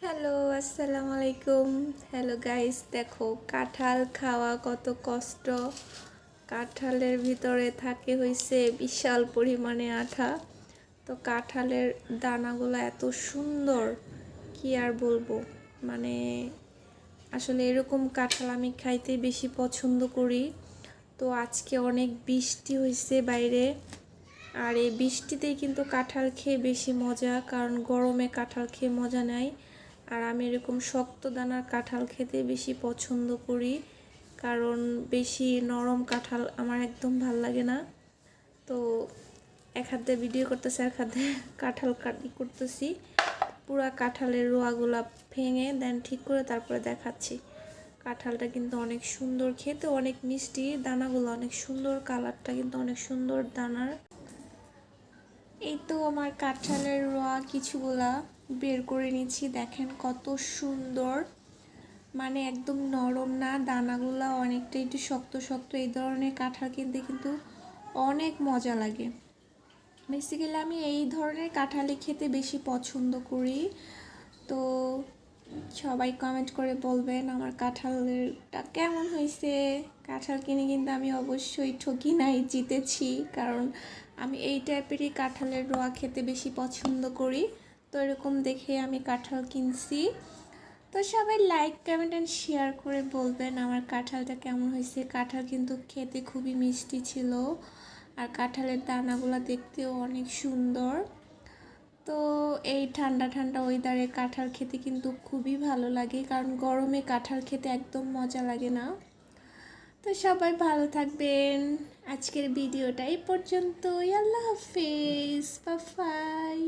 Hello, আসসালামু আলাইকুম। Hello guys, দেখো কাঁঠাল খাওয়া কত কষ্ট। কাঁঠালের ভিতরে থাকে হইছে বিশাল পরিমাণে আঠা। তো কাঁঠালের দানাগুলো এত সুন্দর, কি আর বলবো। মানে আসলে এরকম কাঁঠাল আমি খাইতে বেশি পছন্দ করি। তো আজকে অনেক বৃষ্টি হয়েছে বাইরে, আর এই বৃষ্টিতেই কিন্তু কাঁঠাল খেয়ে বেশি মজা, কারণ গরমে কাঁঠাল খেয়ে মজা নেই। আর আমি এরকম শক্ত দানার কাঁঠাল খেতে বেশি পছন্দ করি, কারণ বেশি নরম কাঁঠাল আমার একদম ভাল লাগে না। তো এক হাতে ভিডিও করতেছি, এক হাতে কাঁঠাল কাটি করতেছি। পুরা কাঁঠালের রোয়াগুলা ভেঙে দেন ঠিক করে তারপরে দেখাচ্ছি। কাঁঠালটা কিন্তু অনেক সুন্দর, খেতে অনেক মিষ্টি, দানাগুলো অনেক সুন্দর, কালারটা কিন্তু অনেক সুন্দর দানার। এই তো আমার কাঁঠালের রোয়া কিছুগুলা বের করে নিচ্ছি, দেখেন কত সুন্দর। মানে একদম নরম না, দানাগুলা অনেকটা একটু শক্ত শক্ত। এই ধরনের কাঁঠাল কিনতে কিন্তু অনেক মজা লাগে। বেসিক্যালি আমি এই ধরনের কাঁঠালই খেতে বেশি পছন্দ করি। তো সবাই কমেন্ট করে বলবেন আমার কাঁঠালটা কেমন হয়েছে। কাঁঠাল কিনে কিন্তু আমি অবশ্যই ঠকি নাই, জিতেছি, কারণ আমি এই টাইপেরই কাঁঠালের রোয়া খেতে বেশি পছন্দ করি। তো এরকম দেখে আমি কাঁঠাল কিনছি। তো সবাই লাইক কমেন্ট অ্যান্ড শেয়ার করে বলবেন আমার কাঁঠালটা কেমন হয়েছে। কাঁঠাল কিন্তু খেতে খুবই মিষ্টি ছিল, আর কাঁঠালের দানাগুলো দেখতেও অনেক সুন্দর। তো এই ঠান্ডা ঠান্ডা ওয়েদারে কাঁঠাল খেতে কিন্তু খুবই ভালো লাগে, কারণ গরমে কাঁঠাল খেতে একদম মজা লাগে না। তো সবাই ভালো থাকবেন। আজকের ভিডিওটা এই পর্যন্তই। আল্লাহ হাফেজ, বাই।